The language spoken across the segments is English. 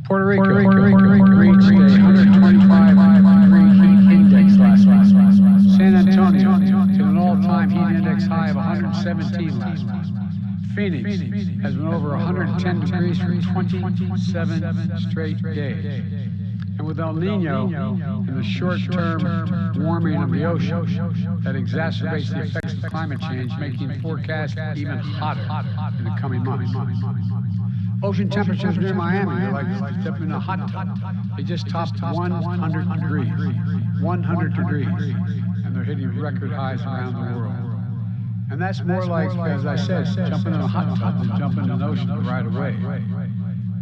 Puerto Rico reached a 125-degree heat index last week. San Antonio hit an all-time heat index high of 117 last week. Phoenix has been over 110 degrees for 27 straight days. And with El Nino and the short-term warming of the ocean that exacerbates the effects of climate change, making forecasts even hotter in the coming months. Ocean temperatures near Miami are like stepping in a hot tub. They just topped 100 degrees. 100 degrees. And they're hitting record highs around the world. And that's more like, as I said, jumping in a hot tub than jumping in an ocean right away.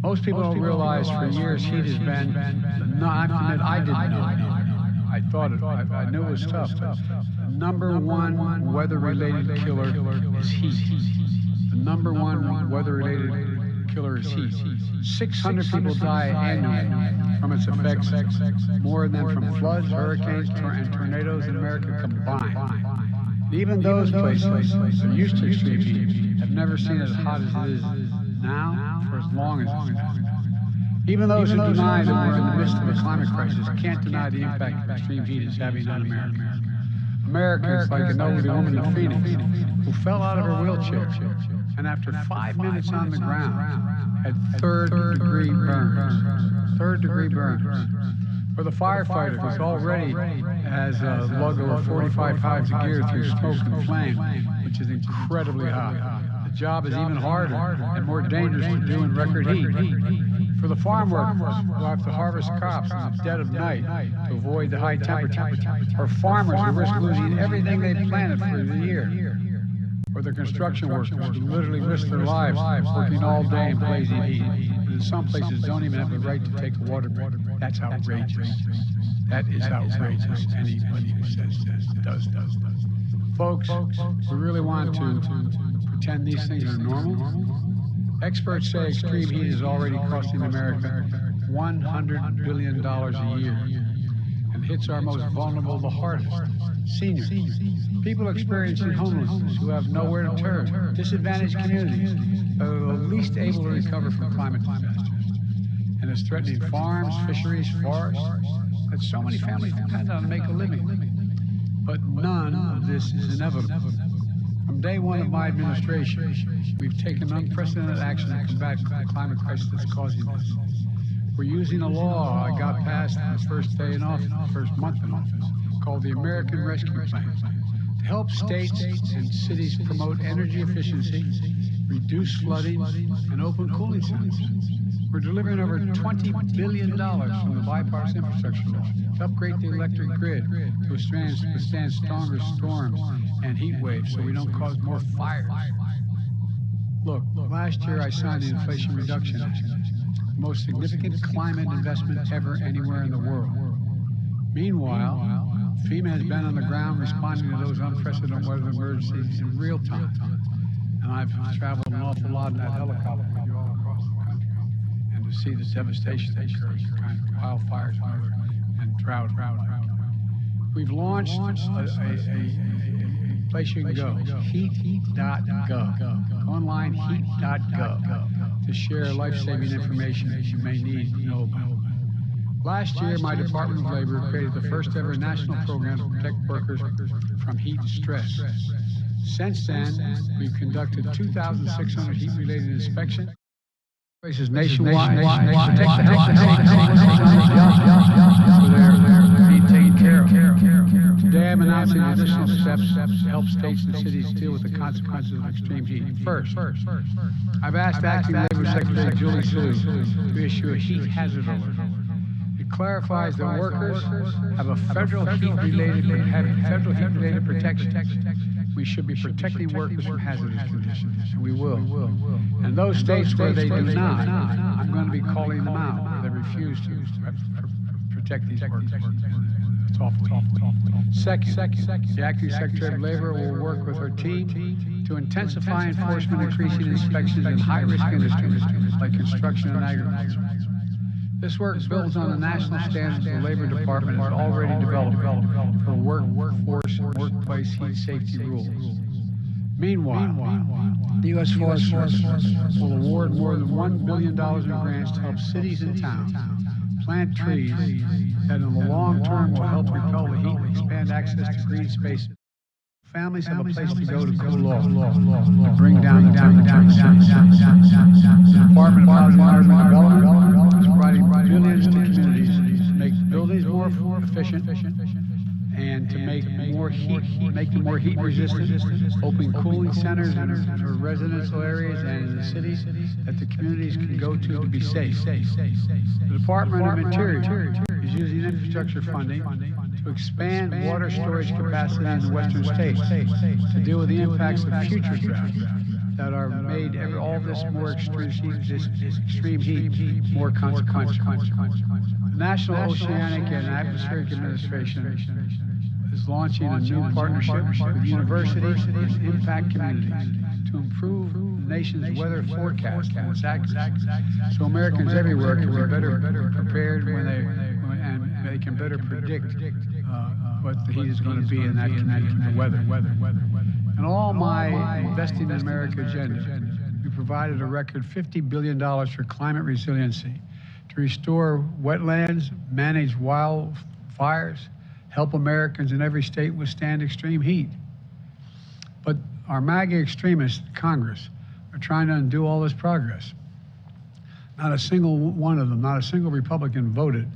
Most people don't realize for years heat has been, I didn't know. I thought it, I knew it was tough. The number one weather-related killer is heat. The number one weather-related killer is heat. 600 people die annually from its effects, more than from floods, hurricanes, and tornadoes in America combined. And even those places that are used to extreme heat have never seen it as hot as it is now for as long as it's been. Even those who deny that we're in the midst of a climate crisis can't deny the impact that extreme heat is having on America. Americans, like an elderly woman in Phoenix, who fell out of her wheelchair and after 5 minutes on the ground had third-degree burns. Third-degree burns. For the firefighter who's already has a lug of 45 hives of gear through smoke and flame, which is incredibly hot. The job is even harder and more dangerous to do in record heat. For the farm workers who have to harvest crops in the dead of night to avoid the high temperatures, or farmers who risk losing everything they planted for the year, or the construction workers who literally risk their lives working all day in blazing heat, and in some places don't even have the right to take a water break. That's outrageous. That is outrageous. Anybody who says that does. Folks, we really want to pretend these things are normal. Experts say extreme heat is already costing America $100 billion a year and hits our most vulnerable the hardest, seniors, people experiencing homelessness who have nowhere to turn, disadvantaged communities that are the least able to recover from climate disasters. And it's threatening farms, fisheries, forests that so many families depend on to make a living. But none of this is inevitable. From day one of my administration, we've taken unprecedented action to combat the climate crisis that's causing this. We're using a law I got passed in the first day in office, first month in office, called the American Rescue Plan, to help states and cities promote energy efficiency, reduce flooding, and open cooling centers. We're delivering over $20 billion from the bipartisan infrastructure law to upgrade the electric grid to withstand stronger storms and heat waves so we don't cause more fires. Look, last year I signed the Inflation Reduction Act, the most significant climate investment ever anywhere in the world. Meanwhile, FEMA has been on the ground responding to those unprecedented weather emergencies in real time. And I've traveled an awful lot in that helicopter with you all across the country. And to see the devastation that occurs, kind of wildfires and drought. We've launched a place you can go, heat.gov. Go online, heat.gov, to share life-saving information that you may need to know about. Last year, my Department of Labor created the first ever national program to protect workers from heat stress. Since then, we've conducted 2,600 heat-related inspections. Places nationwide to protect the health and safety so they're being taken care of. Today, I'm announcing additional steps to help states and cities deal with the consequences of extreme heat. First, I've asked Acting Labor Secretary Julie Su to issue a heat hazard alert. It clarifies that workers have a federal heat-related protection. We should be protecting workers from hazardous conditions, and we will. And those states where they do not, I'm going to be calling them out. They refuse to protect these workers. It's awful. Second, the Acting Secretary of Labor will work with her team to intensify enforcement, increasing inspections in high-risk industries like construction and agriculture. This work builds on the national standards the Labor Department has already developed for workforce and workplace heat safety rules. Meanwhile, the U.S. Forest Service will award more than $1 billion in grants to help cities and towns plant trees that in the long term will help repel the heat and expand access to green spaces. Families have a place to go to cool off, to bring down the temperature. The Department of Housing and Urban Development is providing billions to communities to make buildings more efficient and to make them more heat resistant, open cooling centers for residential areas and in the cities that the communities can go to be safe. The Department of Interior is using infrastructure funding to expand water storage capacity in the western states to deal with the impacts of future droughts that are made all this more extreme heat more consequential. The National Oceanic and Atmospheric Administration is launching a new partnership with universities and impact communities to improve the nation's weather forecast and its accuracy, so Americans everywhere can be better prepared and they can better predict what the heat is going to be in that community, the weather. And all my Investing in America agenda, we provided a record $50 billion for climate resiliency to restore wetlands, manage wildfires, help Americans in every state withstand extreme heat. But our MAGA extremists in Congress are trying to undo all this progress. Not a single one of them, not a single Republican voted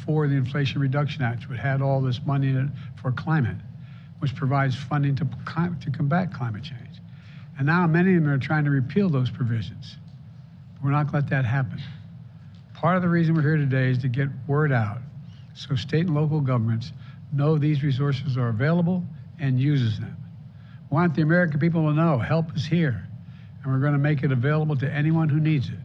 for the Inflation Reduction Act, which had all this money in it for climate, which provides funding to combat climate change. And now many of them are trying to repeal those provisions. We're not going to let that happen. Part of the reason we're here today is to get word out so state and local governments know these resources are available and uses them. We want the American people to know help is here, and we're going to make it available to anyone who needs it.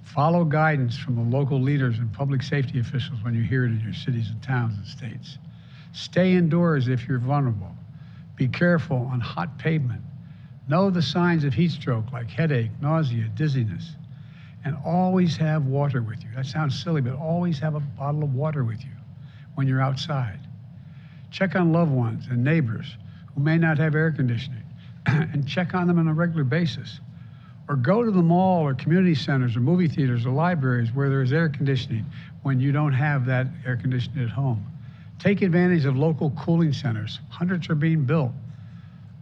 Follow guidance from the local leaders and public safety officials when you hear it in your cities and towns and states. Stay indoors if you're vulnerable. Be careful on hot pavement. Know the signs of heat stroke like headache, nausea, dizziness. And always have water with you. That sounds silly, but always have a bottle of water with you when you're outside. Check on loved ones and neighbors who may not have air conditioning and check on them on a regular basis. Or go to the mall or community centers or movie theaters or libraries where there is air conditioning when you don't have that air conditioning at home. Take advantage of local cooling centers. Hundreds are being built.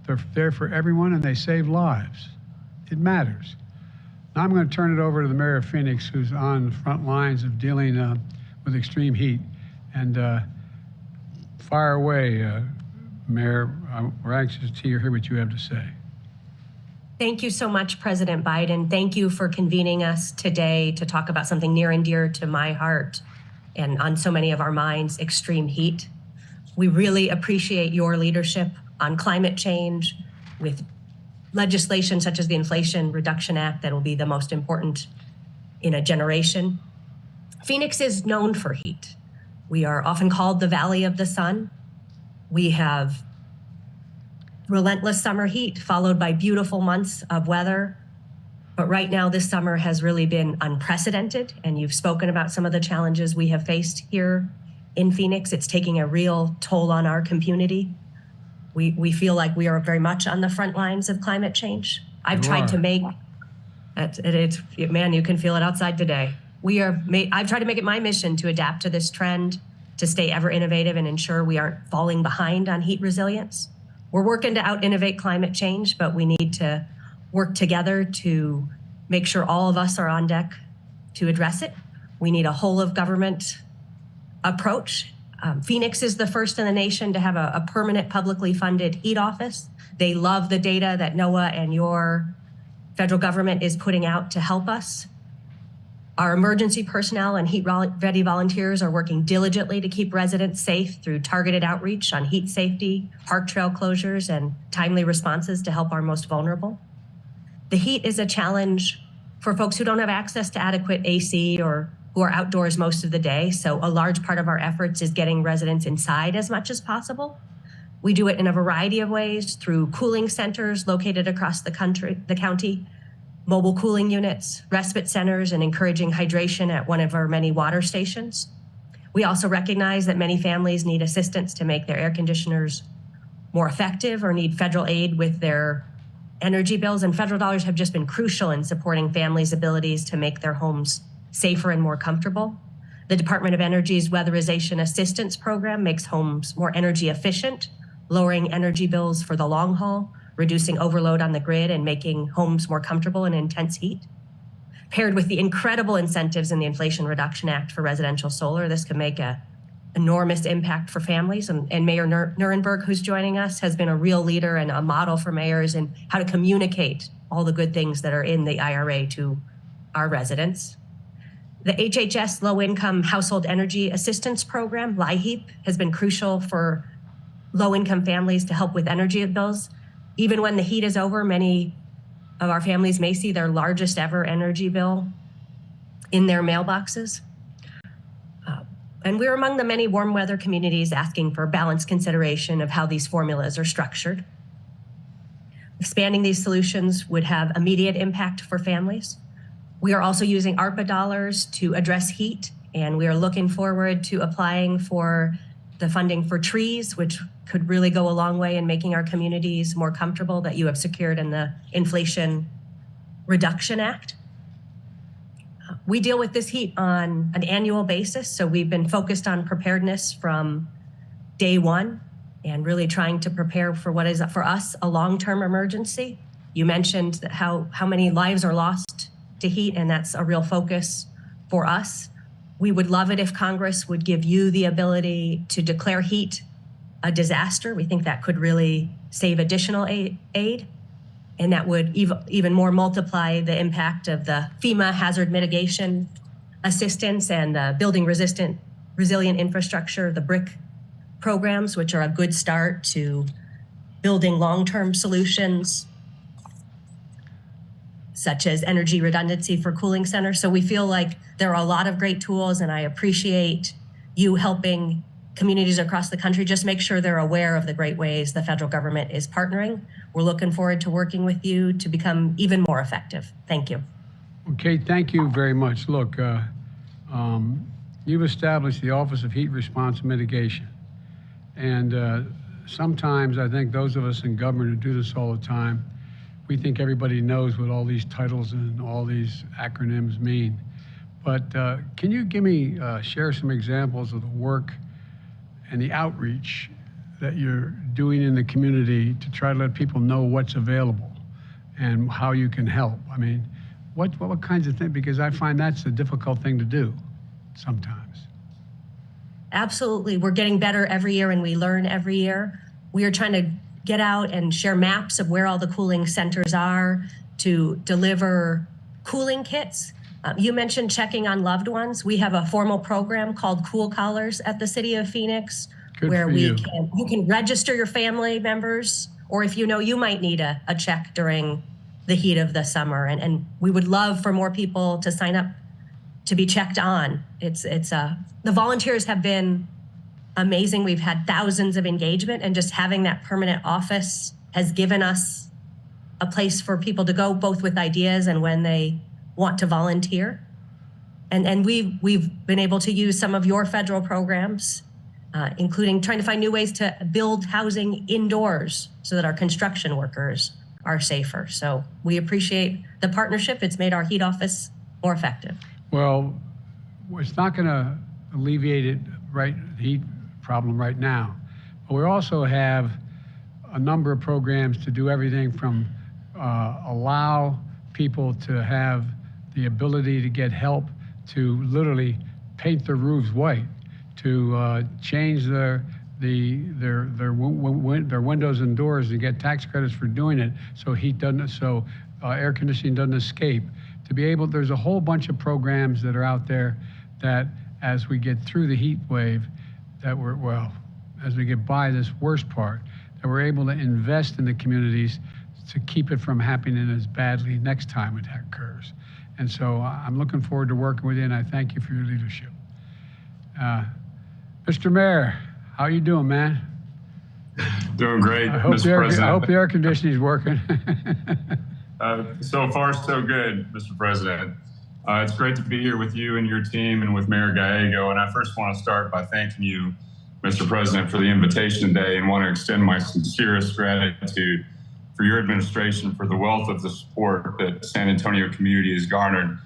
They're there for everyone and they save lives. It matters. Now I'm going to turn it over to the mayor of Phoenix, who's on the front lines of dealing with extreme heat. And fire away, Mayor. We're anxious to hear what you have to say. Thank you so much, President Biden. Thank you for convening us today to talk about something near and dear to my heart and on so many of our minds, extreme heat. We really appreciate your leadership on climate change with legislation such as the Inflation Reduction Act that will be the most important in a generation. Phoenix is known for heat. We are often called the Valley of the Sun. We have relentless summer heat followed by beautiful months of weather. But right now, this summer has really been unprecedented, and you've spoken about some of the challenges we have faced here in Phoenix. It's taking a real toll on our community. We feel like we are very much on the front lines of climate change. I've tried to make man, you can feel it outside today. I've tried to make it my mission to adapt to this trend, to stay ever innovative and ensure we aren't falling behind on heat resilience. We're working to out-innovate climate change, but we need to work together to make sure all of us are on deck to address it. We need a whole of government approach. Phoenix is the first in the nation to have a permanent publicly funded heat office. They love the data that NOAA and your federal government is putting out to help us. Our emergency personnel and heat-ready volunteers are working diligently to keep residents safe through targeted outreach on heat safety, park trail closures, and timely responses to help our most vulnerable. The heat is a challenge for folks who don't have access to adequate AC or who are outdoors most of the day. So a large part of our efforts is getting residents inside as much as possible. We do it in a variety of ways through cooling centers located across the county, mobile cooling units, respite centers, and encouraging hydration at one of our many water stations. We also recognize that many families need assistance to make their air conditioners more effective or need federal aid with their energy bills. And federal dollars have just been crucial in supporting families' abilities to make their homes safer and more comfortable. The Department of Energy's Weatherization Assistance Program makes homes more energy efficient, lowering energy bills for the long haul, reducing overload on the grid, and making homes more comfortable in intense heat. Paired with the incredible incentives in the Inflation Reduction Act for residential solar, this can make an enormous impact for families. And Mayor Nuremberg, who's joining us, has been a real leader and a model for mayors in how to communicate all the good things that are in the IRA to our residents. The HHS Low Income Household Energy Assistance Program, LIHEAP, has been crucial for low-income families to help with energy bills. Even when the heat is over, many of our families may see their largest ever energy bill in their mailboxes. And we're among the many warm weather communities asking for balanced consideration of how these formulas are structured. Expanding these solutions would have immediate impact for families. We are also using ARPA dollars to address heat, and we are looking forward to applying for the funding for trees, which could really go a long way in making our communities more comfortable, that you have secured in the Inflation Reduction Act. We deal with this heat on an annual basis, so we've been focused on preparedness from day one and really trying to prepare for what is, for us, a long-term emergency. You mentioned that how many lives are lost to heat, and that's a real focus for us. We would love it if Congress would give you the ability to declare heat a disaster. We think that could really save additional aid, and that would even more multiply the impact of the FEMA hazard mitigation assistance and the building resilient infrastructure, the BRIC programs, which are a good start to building long-term solutions such as energy redundancy for cooling centers. So we feel like there are a lot of great tools, and I appreciate you helping communities across the country just make sure they're aware of the great ways the federal government is partnering. We're looking forward to working with you to become even more effective. Thank you. Okay, thank you very much. Look, you've established the Office of Heat Response and Mitigation. And sometimes I think those of us in government who do this all the time, we think everybody knows what all these titles and all these acronyms mean. But can you give me, share some examples of the work and the outreach that you're doing in the community to try to let people know what's available and how you can help? I mean, what kinds of things? Because I find that's a difficult thing to do sometimes. Absolutely. We're getting better every year, and we learn every year. We are trying to get out and share maps of where all the cooling centers are to deliver cooling kits. You mentioned checking on loved ones. We have a formal program called Cool Collars at the City of Phoenix, where you can register your family members, or if you know you might need a check during the heat of the summer. And we would love for more people to sign up to be checked on. The volunteers have been amazing. We've had thousands of engagement, and just having that permanent office has given us a place for people to go, both with ideas and when they want to volunteer. And we've been able to use some of your federal programs, including trying to find new ways to build housing indoors so that our construction workers are safer. So we appreciate the partnership. It's made our heat office more effective. Well, it's not going to alleviate it, right, the heat problem right now. But we also have a number of programs to do everything from allow people to have the ability to get help to literally paint their roofs white, to change their windows and doors and get tax credits for doing it, so heat doesn't, so air conditioning doesn't escape. To be able, there's a whole bunch of programs that are out there that, as we get through the heat wave, that we're, well, as we get by this worst part, that we're able to invest in the communities to keep it from happening as badly next time it occurs. And so I'm looking forward to working with you, and I thank you for your leadership. Mr. Mayor, how you doing, man? Doing great, Mr. President. I hope the air conditioning is working. So far, so good, Mr. President. It's great to be here with you and your team and with Mayor Gallego. And I first want to start by thanking you Mr. President, for the invitation today, and want to extend my sincerest gratitude for your administration for the wealth of the support that the San Antonio community has garnered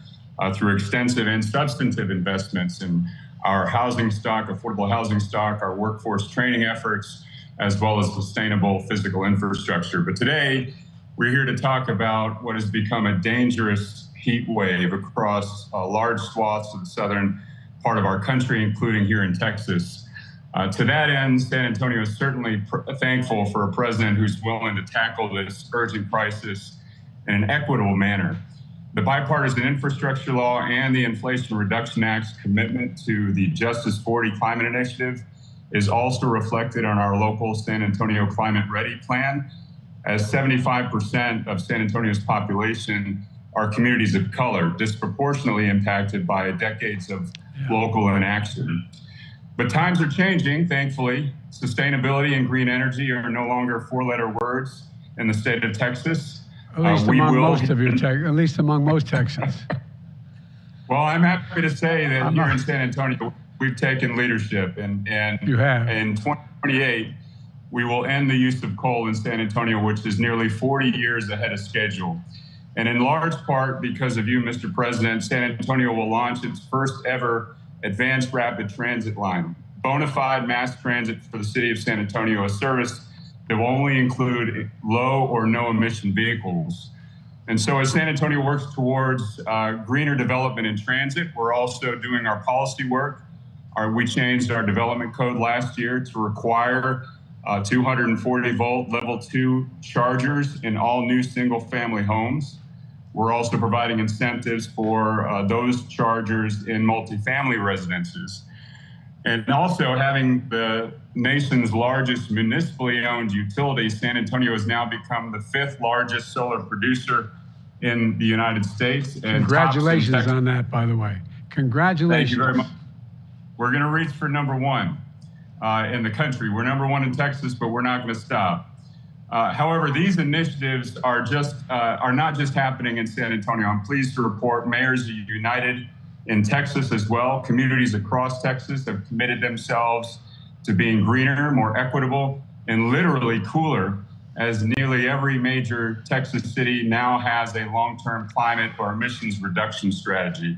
through extensive and substantive investments in our housing stock, affordable housing stock, our workforce training efforts, as well as sustainable physical infrastructure. But today, we're here to talk about what has become a dangerous heat wave across large swaths of the southern part of our country, including here in Texas. To that end, San Antonio is certainly thankful for a president who's willing to tackle this urgent crisis in an equitable manner. The bipartisan infrastructure law and the Inflation Reduction Act's commitment to the Justice 40 climate initiative is also reflected on our local San Antonio Climate Ready plan, as 75% of San Antonio's population are communities of color, disproportionately impacted by decades of local inaction. But times are changing, thankfully. Sustainability and green energy are no longer four-letter words in the state of Texas. At least among most Texans. Well, I'm happy to say that here in San Antonio, we've taken leadership, and you have. In 2028, we will end the use of coal in San Antonio, which is nearly 40 years ahead of schedule. And in large part because of you, Mr. President, San Antonio will launch its first ever advanced rapid transit line, bona fide mass transit for the city of San Antonio, a service that will only include low or no emission vehicles. And so as San Antonio works towards greener development in transit, we're also doing our policy work. We changed our development code last year to require 240 volt level 2 chargers in all new single family homes. We're also providing incentives for those chargers in multifamily residences. And also having the nation's largest municipally owned utility, San Antonio has now become the 5th largest solar producer in the United States. And congratulations on that, by the way. Congratulations. Thank you very much. We're going to reach for number 1 in the country. We're number 1 in Texas, but we're not going to stop. However, these initiatives are not just happening in San Antonio. I'm pleased to report mayors are united in Texas as well. Communities across Texas have committed themselves to being greener, more equitable, and literally cooler, as nearly every major Texas city now has a long-term climate or emissions reduction strategy.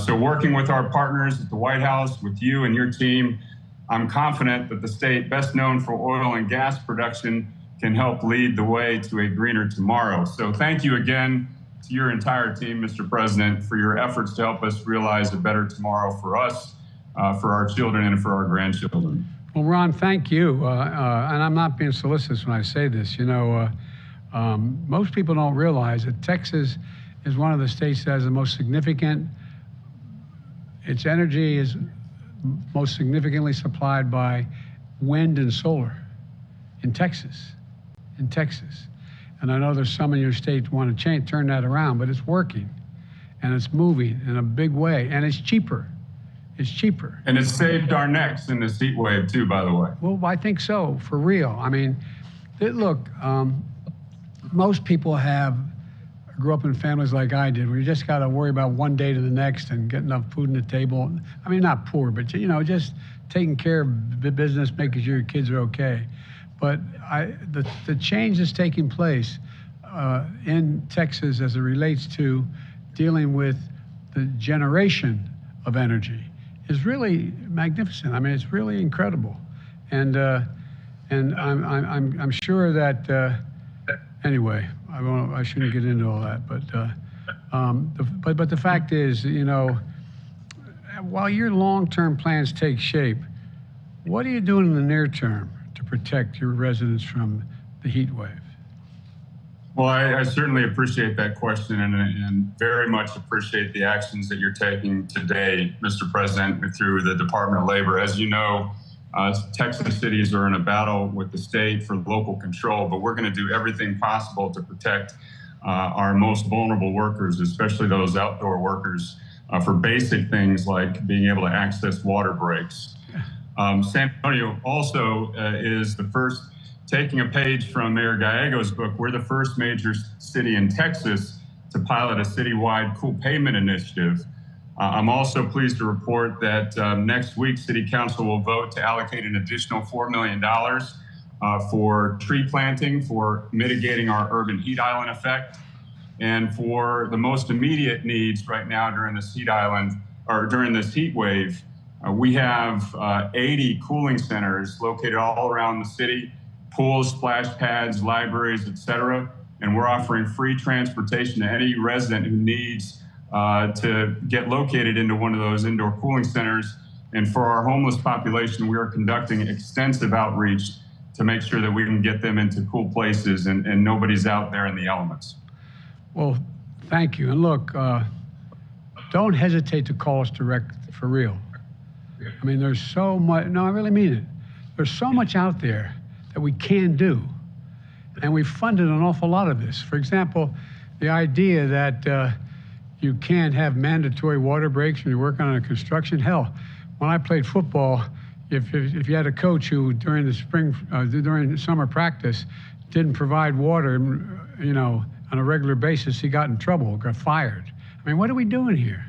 So working with our partners at the White House, with you and your team, I'm confident that the state best known for oil and gas production can help lead the way to a greener tomorrow. So thank you again to your entire team, Mr. President, for your efforts to help us realize a better tomorrow for us, for our children, and for our grandchildren. Well, Ron, thank you. And I'm not being solicitous when I say this. You know, most people don't realize that Texas is one of the states that has the most significant, its energy is most significantly supplied by wind and solar in Texas. And I know there's some in your state who want to turn that around, but it's working and it's moving in a big way, and it's cheaper. It's cheaper. And it's saved our necks in this heat wave too, by the way. Well, I think so, for real. I mean, look, most people grew up in families like I did, where you just got to worry about one day to the next and get enough food on the table. I mean, not poor, but just taking care of the business, making sure your kids are okay. But the change that's taking place in Texas as it relates to dealing with the generation of energy is really magnificent. I mean, it's really incredible, and I'm sure that anyway. I shouldn't get into all that, but the fact is, while your long-term plans take shape, what are you doing in the near term to protect your residents from the heat wave? Well, I certainly appreciate that question and very much appreciate the actions that you're taking today, Mr. President, through the Department of Labor. As you know, Texas cities are in a battle with the state for local control, but we're going to do everything possible to protect our most vulnerable workers, especially those outdoor workers, for basic things like being able to access water breaks. San Antonio also is the first, taking a page from Mayor Gallego's book, we're the first major city in Texas to pilot a citywide cool pavement initiative I'm also pleased to report that next week, City Council will vote to allocate an additional $4 million for tree planting, for mitigating our urban heat island effect, and for the most immediate needs right now during this heat island, or during this heat wave. We have 80 cooling centers located all around the city, pools, splash pads, libraries, etc. And we're offering free transportation to any resident who needs to get located into one of those indoor cooling centers. And for our homeless population, we are conducting extensive outreach to make sure that we can get them into cool places and nobody's out there in the elements. Well, thank you. And look, don't hesitate to call us direct, for real. I mean, there's so much, no, I really mean it. There's so much out there that we can do. And we've funded an awful lot of this. For example, the idea that you can't have mandatory water breaks when you're working on a construction. Hell, when I played football, if you had a coach who during the summer practice didn't provide water, you know, on a regular basis, he got in trouble, got fired. I mean, what are we doing here?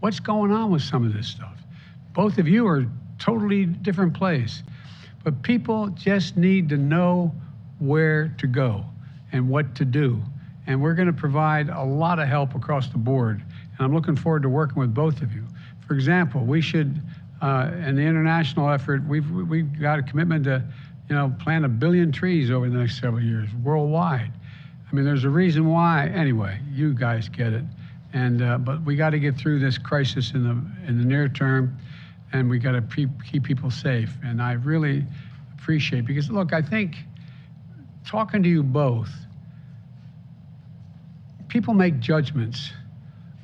What's going on with some of this stuff? Both of you are totally different place, but people just need to know where to go and what to do. And we're going to provide a lot of help across the board. And I'm looking forward to working with both of you. For example, we should, in the international effort, we've got a commitment to, you know, plant 1 billion trees over the next several years worldwide. I mean, there's a reason why. Anyway, you guys get it. And but we got to get through this crisis in the near term, and we got to keep people safe. And I really appreciate, because look, I think talking to you both, people make judgments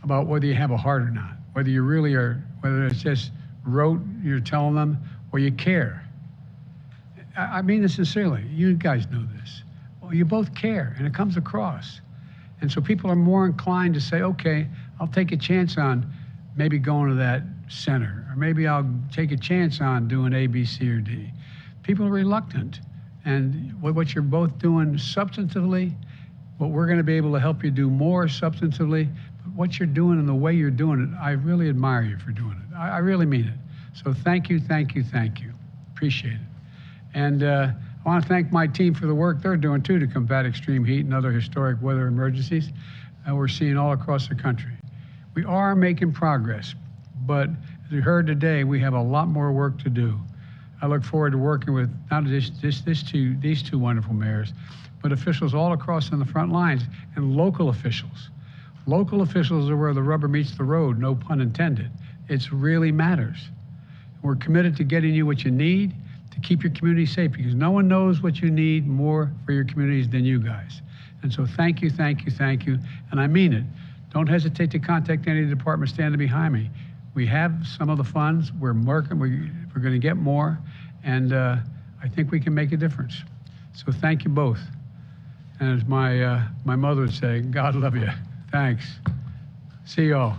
about whether you have a heart or not, whether you really are, whether it's just rote, you're telling them, or you care. I mean this sincerely. You guys know this. Well, you both care, and it comes across. And so people are more inclined to say, okay, I'll take a chance on maybe going to that center, or maybe I'll take a chance on doing A, B, C, or D. People are reluctant. And what you're both doing substantively, what we're going to be able to help you do more substantively, but what you're doing and the way you're doing it, I really admire you for doing it. I really mean it. So thank you, thank you, thank you. Appreciate it. And I want to thank my team for the work they're doing too to combat extreme heat and other historic weather emergencies we're seeing all across the country. We are making progress, but as we heard today, we have a lot more work to do. I look forward to working with not just these two wonderful mayors, but officials all across on the front lines, and local officials. Local officials are where the rubber meets the road, no pun intended. It really matters. We're committed to getting you what you need to keep your community safe, because no one knows what you need more for your communities than you guys. And so thank you, thank you, thank you. And I mean it. Don't hesitate to contact any of the departments standing behind me. We have some of the funds. We're working. We're going to get more. And I think we can make a difference. So thank you both. And as my mother would say, God love you. Thanks. See you all.